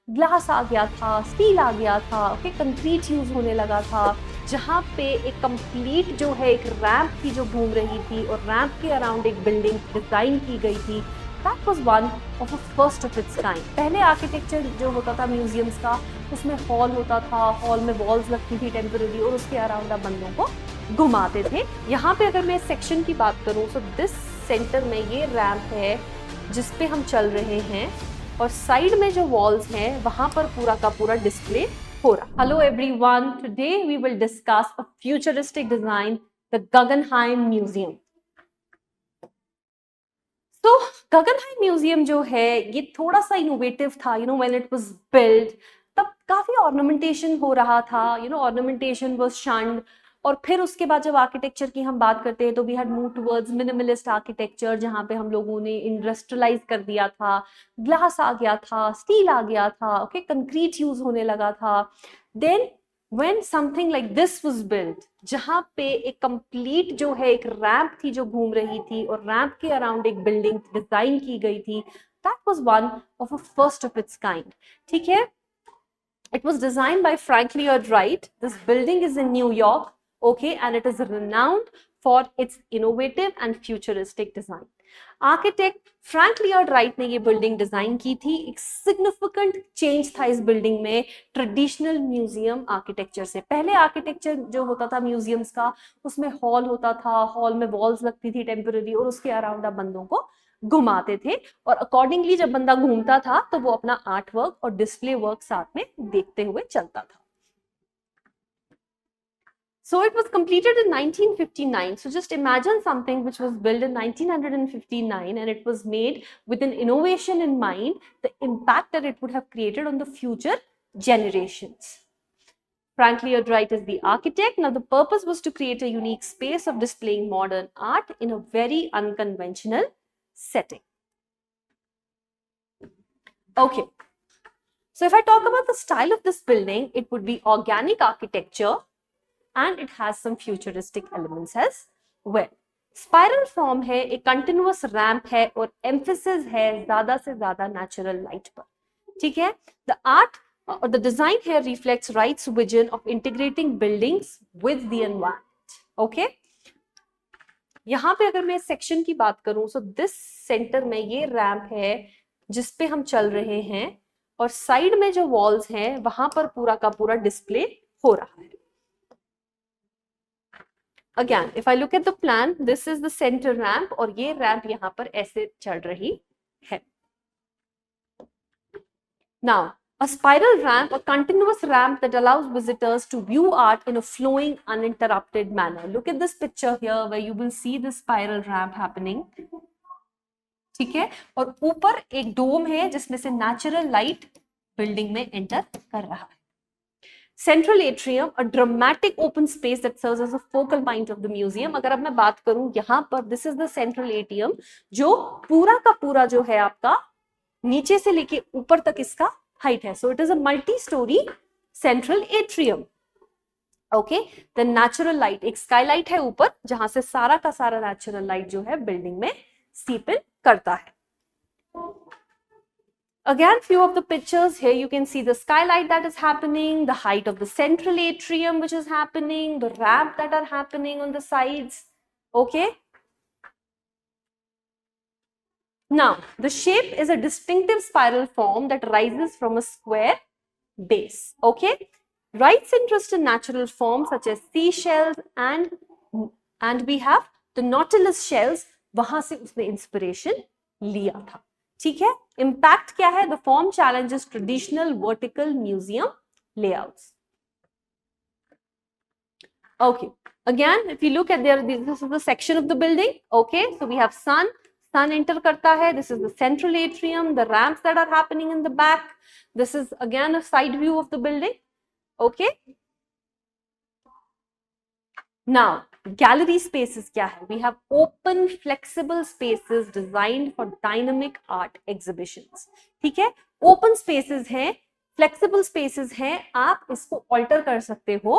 Glass आ गया था, steel आ गया था, ओके, कंक्रीट यूज होने लगा था, जहाँ पे एक कंप्लीट जो है एक रैंप थी जो घूम रही थी और रैंप के अराउंड एक बिल्डिंग डिजाइन की गई थी। That was one of a first of its kind. पहले आर्किटेक्चर जो होता था म्यूजियम्स का, उसमें हॉल होता था, हॉल में वॉल्स लगती थी टेम्पररी और उसके अराउंड आप बंदों को घुमाते थे। यहाँ पे अगर मैं सेक्शन की बात करूँ तो दिस सेंटर में ये रैंप है जिसपे हम चल रहे हैं और साइड में जो वॉल्स हैं वहां पर पूरा का पूरा डिस्प्ले हो रहा। Hello everyone, today we will discuss a futuristic design, the Guggenheim museum. तो गगनहाइम म्यूजियम जो है ये थोड़ा सा इनोवेटिव था, व्हेन इट वाज बिल्ड तब काफी ऑर्नामेंटेशन हो रहा था, ऑर्नामेंटेशन वाज शन्ड। और फिर उसके बाद जब आर्किटेक्चर की हम बात करते हैं तो we had moved towards minimalist architecture, जहाँ पे हम लोगों ने इंडस्ट्रियलाइज कर दिया था, ग्लास आ गया था, स्टील आ गया था, ओके, कंक्रीट यूज होने लगा था। Then when something like this was built, जहां पे एक कंप्लीट जो है एक रैंप थी जो घूम रही थी और रैंप के अराउंड एक बिल्डिंग डिजाइन की गई थी, that was one of a first of its kind. ठीक है, it was designed by Frank Lloyd Wright. This building is in New York, okay, and it is renowned for its innovative and futuristic design. Architect Frank लियॉर्ड right ने ये building design की थी। एक significant change था इस building में traditional museum architecture से। पहले आर्किटेक्चर जो होता था म्यूजियम्स का, उसमें हॉल होता था, हॉल में वॉल्स लगती थी टेम्पररी और उसके अराउंड आप बंदों को घुमाते थे और अकॉर्डिंगली जब बंदा घूमता था तो वो अपना आर्ट वर्क और डिस्प्ले वर्क साथ में देखते हुए चलता था। So it was completed in 1959. So just imagine something which was built in 1959 and it was made with an innovation in mind, the impact that it would have created on the future generations. Frank Lloyd Wright is the architect. Now the purpose was to create a unique space of displaying modern art in a very unconventional setting. Okay. So if I talk about the style of this building, it would be organic architecture and it has some futuristic elements as well. Spiral form है, एक continuous ramp है और emphasis है ज्यादा से ज्यादा natural light पर। ठीक है, the art or the design here reflects Wright's vision of integrating buildings with the environment. Okay, यहाँ पे अगर मैं सेक्शन की बात करूं तो दिस सेंटर में ये रैंप है जिसपे हम चल रहे हैं और साइड में जो वॉल्स हैं वहां पर पूरा का पूरा डिस्प्ले हो रहा है। Again, if I look at the plan, this is the center ramp और ये रैंप यहाँ पर ऐसे चल रही है। Now, a spiral ramp, a continuous ramp that allows visitors to view art in a flowing, uninterrupted manner. Look at this picture here where you will see the spiral ramp happening. ठीक है, और ऊपर एक डोम है जिसमें से natural light building में enter कर रहा है। Central atrium, a dramatic open space that serves as a focal point of the museum. अगर अब मैं बात करूं यहाँ पर, this is the central atrium जो पूरा का पूरा जो है आपका नीचे से लेके ऊपर तक इसका हाइट है। So it is a multi-story central atrium. Okay, the natural light, एक skylight है ऊपर जहां से सारा का सारा natural light जो है बिल्डिंग में seep in करता है। Again, few of the pictures here, you can see the skylight that is happening, the height of the central atrium which is happening, the ramp that are happening on the sides. Okay. Now, the shape is a distinctive spiral form that rises from a square base. Okay. Wright's interest in natural forms such as seashells and we have the nautilus shells, वहां से उसने inspiration लिया था। ठीक है, impact क्या है? The form challenges traditional vertical museum layouts. Okay, again if you look at there, this is the section of the building. Okay, so we have sun enter करता है, this is the central atrium, the ramps that are happening in the back, this is again a side view of the building. Okay, now gallery spaces क्या है? We have open flexible spaces designed for dynamic art exhibitions. ठीक है, open spaces हैं, flexible spaces हैं, आप इसको alter कर सकते हो,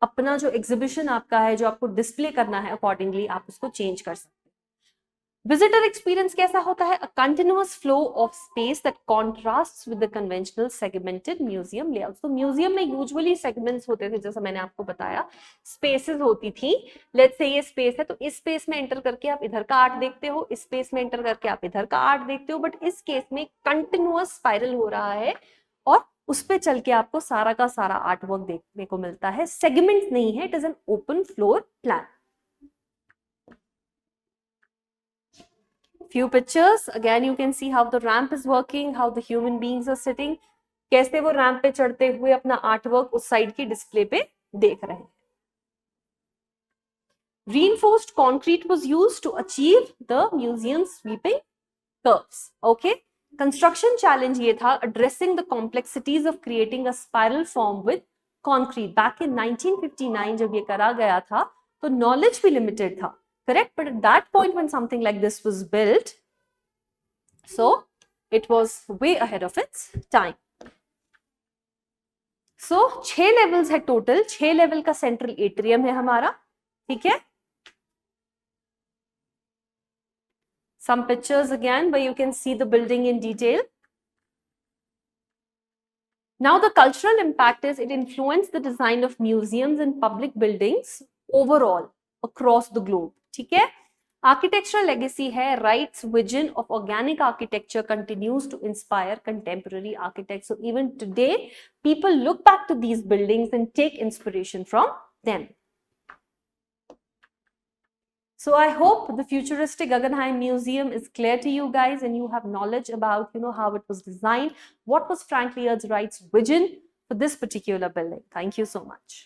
अपना जो एग्जीबिशन आपका है, जो आपको डिस्प्ले करना है, अकॉर्डिंगली आप उसको चेंज कर सकते हैं। विजिटर एक्सपीरियंस कैसा होता है? A continuous flow of space that contrasts with the conventional segmented museum layout. तो म्यूजियम में यूजुअली सेगमेंट्स होते थे, जैसा मैंने आपको बताया, स्पेसेस होती थी। लेट्स से ये स्पेस है, तो इस स्पेस में एंटर करके आप इधर का आर्ट देखते हो, इस स्पेस में एंटर करके आप इधर का आर्ट देखते हो, बट इस केस में कंटिन्यूअस स्पाइरल हो रहा है और उस पे चल के आपको सारा का सारा आर्ट वर्क देखने को मिलता है। सेगमेंट नहीं है, it is an open floor plan. Few pictures, again you can see how the ramp is working, how the human beings are sitting, कैसे वो रैंप पे चढ़ते हुए अपना आर्ट वर्क उस साइड की डिस्प्ले पे देख रहे हैं। Reinforced concrete was used to achieve the museum's sweeping curves. Okay, construction challenge ये था, addressing the complexities of creating a spiral form with concrete. Back in 1959 जब ये करा गया था तो knowledge भी limited था, correct? But at that point when something like this was built, so it was way ahead of its time. So 6 levels है total, 6 level का central atrium है हमारा, ठीक है? Some pictures again where you can see the building in detail. Now the cultural impact is it influenced the design of museums and public buildings overall across the globe. ठीक है? Architectural legacy है, Wright's vision of organic architecture continues to inspire contemporary architects. So even today, people look back to these buildings and take inspiration from them. So I hope the futuristic Guggenheim Museum is clear to you guys and you have knowledge about, how it was designed, what was Frank Lloyd Wright's vision for this particular building. Thank you so much.